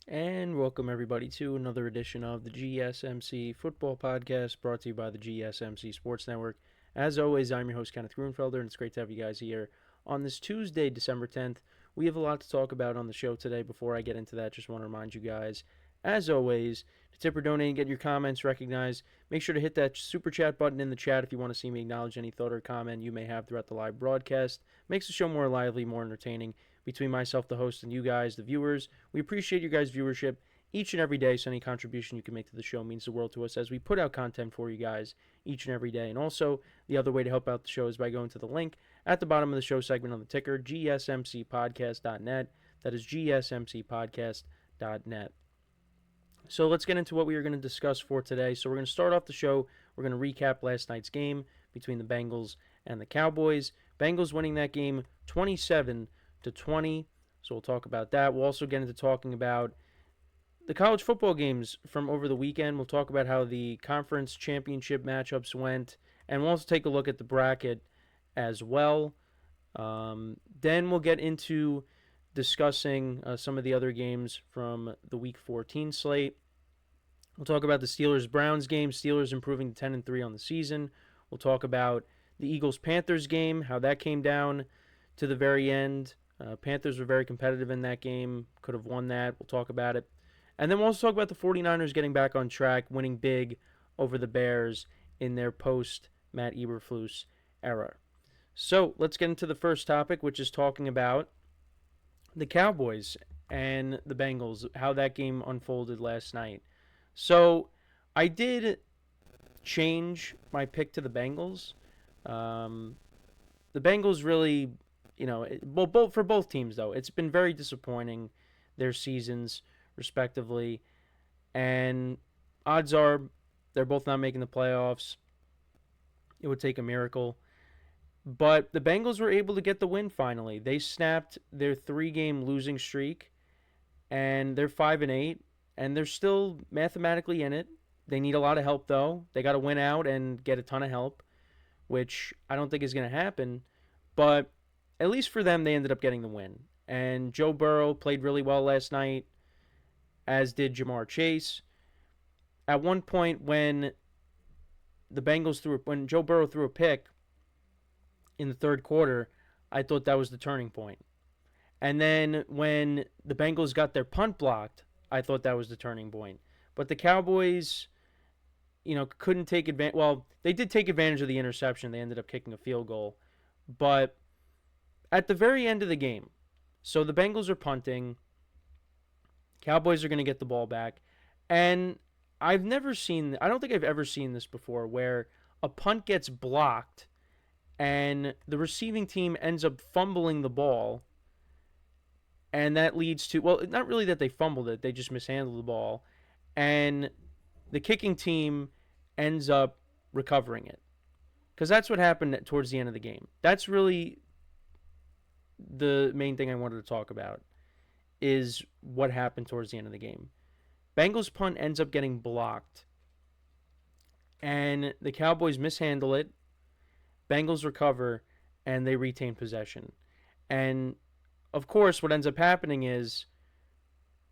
And welcome everybody to another edition of the GSMC Football Podcast brought to you by the GSMC Sports Network. As always, I'm your host Kenneth Grunfelder, and it's great to have you guys here on this Tuesday, December 10th. We have a lot to talk about on the show today. Before I get into that, just want to remind you guys, as always, to tip or donate and get your comments recognized. Make sure to hit that super chat button in the chat if you want to see me acknowledge any thought or comment you may have throughout the live broadcast. Makes the show more lively, more entertaining between myself, the host, and you guys, the viewers. We appreciate your guys' viewership each and every day, so any contribution you can make to the show means the world to us as we put out content for you guys each and every day. And also, the other way to help out the show is by going to the link at the bottom of the show segment on the ticker, GSMCPodcast.net. That is GSMCPodcast.net. So let's get into what we are going to discuss for today. So we're going to start off the show. We're going to recap last night's game between the Bengals and the Cowboys. Bengals winning that game 27-20. So we'll talk about that. We'll also get into talking about the college football games from over the weekend. We'll talk about how the conference championship matchups went, and we'll also take a look at the bracket as well. Then we'll get into discussing some of the other games from the Week 14 slate. We'll talk about the Steelers-Browns game, Steelers improving to 10-3 on the season. We'll talk about the Eagles-Panthers game, how that came down to the very end. Panthers were very competitive in that game, could have won that. We'll talk about it. And then we'll also talk about the 49ers getting back on track, winning big over the Bears in their post-Matt Eberflus era. So let's get into the first topic, which is talking about the Cowboys and the Bengals, how that game unfolded last night. So I did change my pick to the Bengals. The Bengals really, both for both teams though, it's been very disappointing their seasons respectively, and odds are they're both not making the playoffs. It would take a miracle. But the Bengals were able to get the win finally. They snapped their 3-game losing streak, and they're 5-8, and they're still mathematically in it. They need a lot of help, though. They got to win out and get a ton of help, which I don't think is going to happen. But at least for them, they ended up getting the win. And Joe Burrow played really well last night, as did Jamar Chase. At one point, when Joe Burrow threw a pick in the third quarter, I thought that was the turning point. And then when the Bengals got their punt blocked, I thought that was the turning point. But the Cowboys, couldn't take advantage. Well, they did take advantage of the interception. They ended up kicking a field goal. But at the very end of the game, so the Bengals are punting. Cowboys are going to get the ball back. And I don't think I've ever seen this before, where a punt gets blocked and the receiving team ends up fumbling the ball, and that leads to, well, not really that they fumbled it, they just mishandled the ball, and the kicking team ends up recovering it. Because that's what happened towards the end of the game. That's really the main thing I wanted to talk about, is what happened towards the end of the game. Bengals punt ends up getting blocked, and the Cowboys mishandle it. Bengals recover, and they retain possession. And, of course, what ends up happening is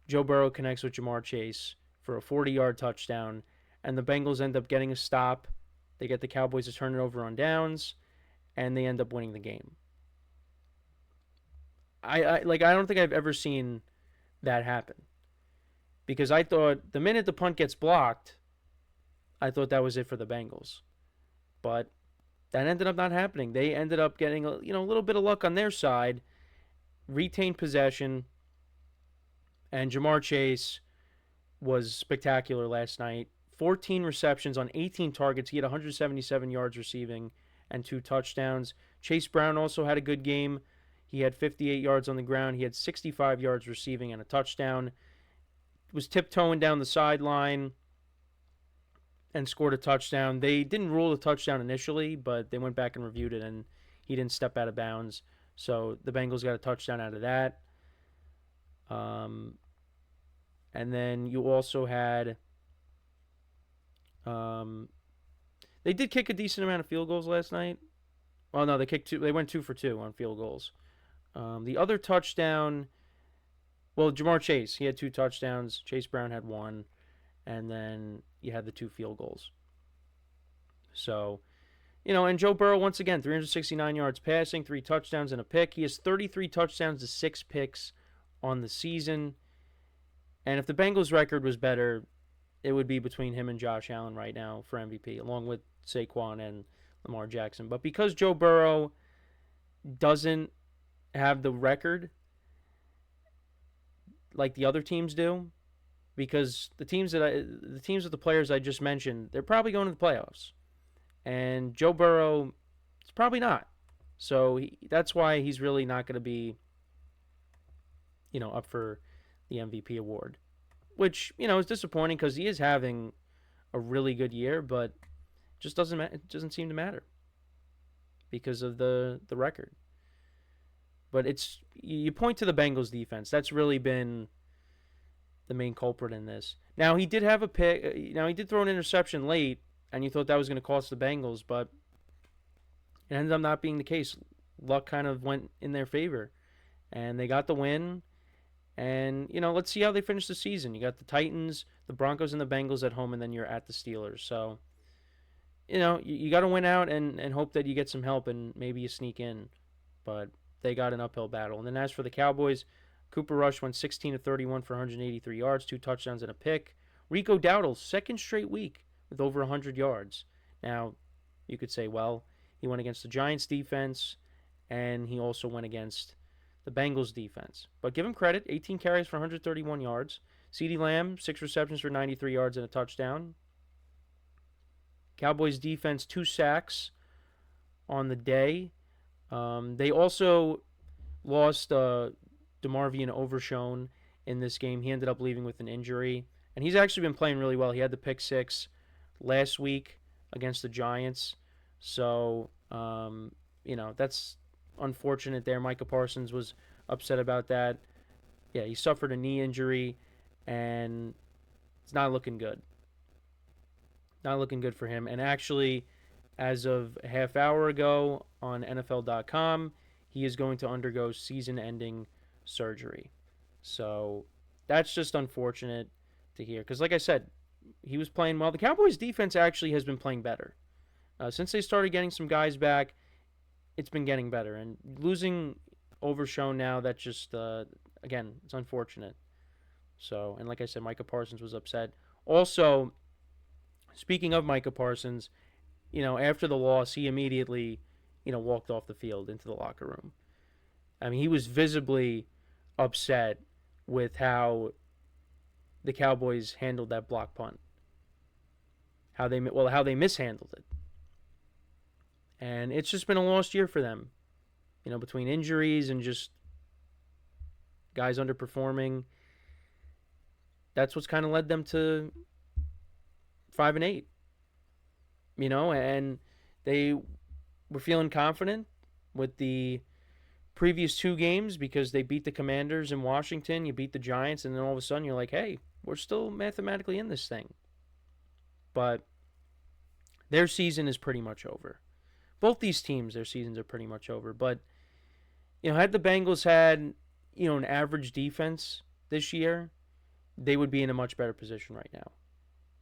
Joe Burrow connects with Jamar Chase for a 40-yard touchdown, and the Bengals end up getting a stop. They get the Cowboys to turn it over on downs, and they end up winning the game. I don't think I've ever seen that happen. Because I thought the minute the punt gets blocked, I thought that was it for the Bengals. But that ended up not happening. They ended up getting a little bit of luck on their side, retained possession, and Jamar Chase was spectacular last night. 14 receptions on 18 targets. He had 177 yards receiving and 2 touchdowns. Chase Brown also had a good game. He had 58 yards on the ground. He had 65 yards receiving and a touchdown. Was tiptoeing down the sideline and scored a touchdown. They didn't rule the touchdown initially, but they went back and reviewed it, and he didn't step out of bounds. So the Bengals got a touchdown out of that. And then you also had they did kick a decent amount of field goals last night. Well, no, they kicked two. They went 2 for 2 on field goals. The other touchdown Well, Jamar Chase, he had 2 touchdowns. Chase Brown had one, and then you had the 2 field goals. So, and Joe Burrow, once again, 369 yards passing, 3 touchdowns, and a pick. He has 33 touchdowns to 6 picks on the season. And if the Bengals' record was better, it would be between him and Josh Allen right now for MVP, along with Saquon and Lamar Jackson. But because Joe Burrow doesn't have the record like the other teams do, because the teams with the players I just mentioned, they're probably going to the playoffs, and Joe Burrow is probably not. So that's why he's really not going to be, up for the MVP award, which is disappointing because he is having a really good year, but it doesn't seem to matter because of the record. But you point to the Bengals defense. That's really been the main culprit in this. Now he did have a pick. Now he did throw an interception late, and you thought that was going to cost the Bengals, but it ended up not being the case. Luck kind of went in their favor, and they got the win. And let's see how they finish the season. You got the Titans, the Broncos, and the Bengals at home, and then you're at the Steelers. So you got to win out and hope that you get some help and maybe you sneak in. But they got an uphill battle. And then as for the Cowboys, Cooper Rush went 16 of 31 for 183 yards, 2 touchdowns and a pick. Rico Dowdle, second straight week with over 100 yards. Now, you could say, well, he went against the Giants defense and he also went against the Bengals defense. But give him credit, 18 carries for 131 yards. CeeDee Lamb, 6 receptions for 93 yards and a touchdown. Cowboys defense, 2 sacks on the day. They also lost DeMarvion Overshone in this game. He ended up leaving with an injury. And he's actually been playing really well. He had the pick 6 last week against the Giants. So, that's unfortunate there. Micah Parsons was upset about that. Yeah, he suffered a knee injury, and it's not looking good. Not looking good for him. And actually, as of a half hour ago on NFL.com, he is going to undergo season-ending surgery. So that's just unfortunate to hear. Because like I said, he was playing well. The Cowboys' defense actually has been playing better. Since they started getting some guys back, it's been getting better. And losing Overshone now, that's just, again, it's unfortunate. So, and like I said, Micah Parsons was upset. Also, speaking of Micah Parsons, after the loss, he immediately, walked off the field into the locker room. I mean, he was visibly upset with how the Cowboys handled that block punt. How they mishandled it. And it's just been a lost year for them. Between injuries and just guys underperforming. That's what's kind of led them to 5-8. And they were feeling confident with the previous 2 games because they beat the Commanders in Washington, you beat the Giants, and then all of a sudden you're like, hey, we're still mathematically in this thing. But their season is pretty much over. Both these teams, their seasons are pretty much over. But, had the Bengals had, an average defense this year, they would be in a much better position right now.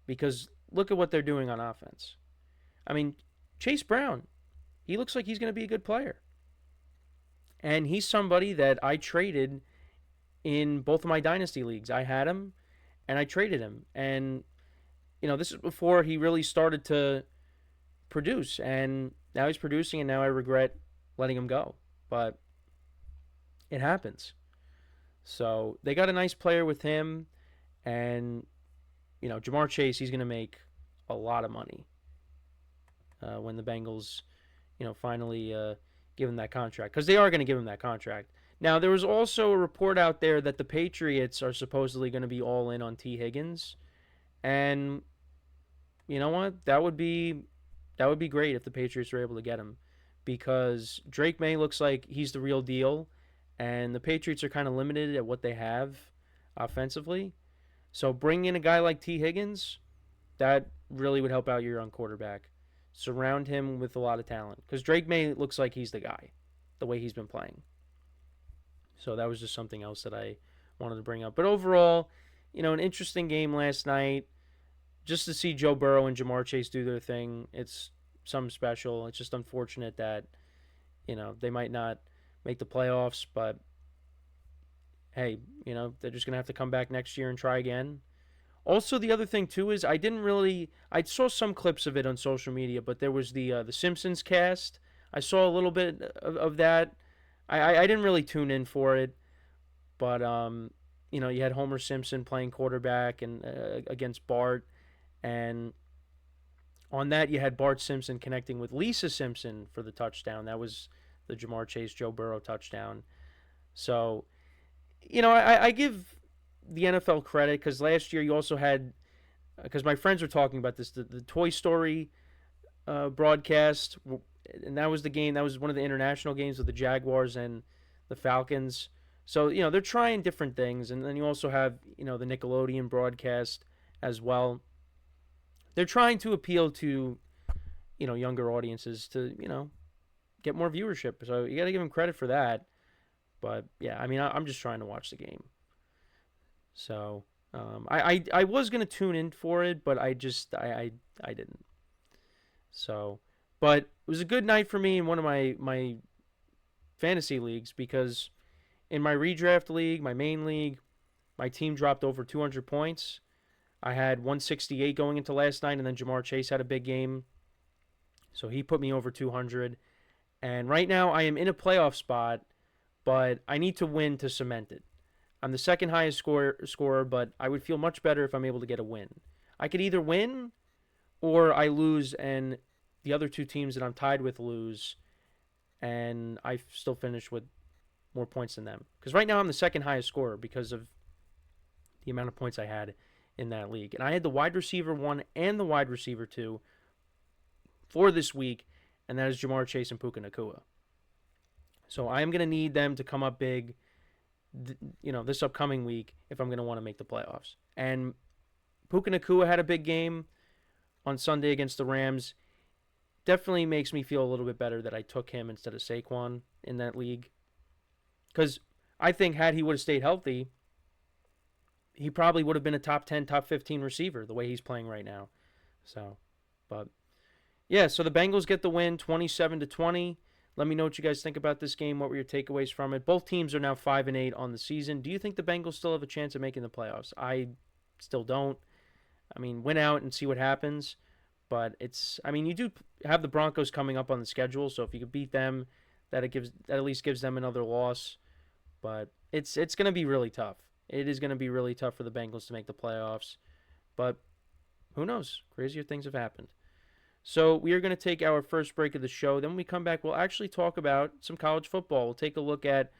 Because look at what they're doing on offense. I mean, Chase Brown, he looks like he's going to be a good player. And he's somebody that I traded in both of my dynasty leagues. I had him, and I traded him. And, this is before he really started to produce. And now he's producing, and now I regret letting him go. But it happens. So they got a nice player with him. And, Jamar Chase, he's going to make a lot of money when the Bengals, finally give him that contract. Because they are going to give him that contract. Now, there was also a report out there that the Patriots are supposedly going to be all in on T. Higgins. And you know what? That would be great if the Patriots were able to get him. Because Drake May looks like he's the real deal. And the Patriots are kind of limited at what they have offensively. So bringing in a guy like T. Higgins, that really would help out your young quarterback. Surround him with a lot of talent. Because Drake May looks like he's the guy, the way he's been playing. So that was just something else that I wanted to bring up. But overall, an interesting game last night. Just to see Joe Burrow and Jamar Chase do their thing, it's something special. It's just unfortunate that they might not make the playoffs, but hey, they're just gonna have to come back next year and try again. Also, the other thing too is I saw some clips of it on social media, but there was the Simpsons cast. I saw a little bit of that. I didn't really tune in for it, but you had Homer Simpson playing quarterback and against Bart, and on that you had Bart Simpson connecting with Lisa Simpson for the touchdown. That was the Jamar Chase Joe Burrow touchdown. So I give the NFL credit because last year you also had, because my friends were talking about this, the Toy Story broadcast, and that was the game. That was one of the international games with the Jaguars and the Falcons. So they're trying different things, and then you also have the Nickelodeon broadcast as well. They're trying to appeal to younger audiences to get more viewership. So you got to give them credit for that. But yeah, I mean I'm just trying to watch the game. So I was gonna tune in for it, but I didn't. So, but it was a good night for me in one of my fantasy leagues because in my redraft league, my main league, my team dropped over 200 points. I had 168 going into last night, and then Jamar Chase had a big game, so he put me over 200. And right now, I am in a playoff spot, but I need to win to cement it. I'm the second highest scorer, but I would feel much better if I'm able to get a win. I could either win or I lose, and the other two teams that I'm tied with lose, and I still finish with more points than them. Because right now I'm the second highest scorer because of the amount of points I had in that league. And I had the wide receiver 1 and the wide receiver 2 for this week, and that is Jamar Chase and Puka Nacua. So I am going to need them to come up big, this upcoming week if I'm going to want to make the playoffs. And Puka Nacua had a big game on Sunday against the Rams. Definitely makes me feel a little bit better that I took him instead of Saquon in that league. Because I think had he would have stayed healthy, he probably would have been a top 10, top 15 receiver the way he's playing right now. So, but yeah, so the Bengals get the win 27-20. Let me know what you guys think about this game. What were your takeaways from it? Both teams are now 5-8 on the season. Do you think the Bengals still have a chance of making the playoffs? I still don't. I mean, win out and see what happens. But you do have the Broncos coming up on the schedule, so if you could beat them, that at least gives them another loss. But it's going to be really tough. It is going to be really tough for the Bengals to make the playoffs. But who knows? Crazier things have happened. So we are going to take our first break of the show. Then when we come back, we'll actually talk about some college football. We'll take a look at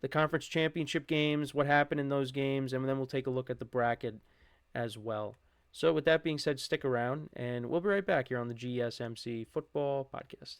the conference championship games, what happened in those games, and then we'll take a look at the bracket as well. So with that being said, stick around, and we'll be right back here on the GSMC Football Podcast.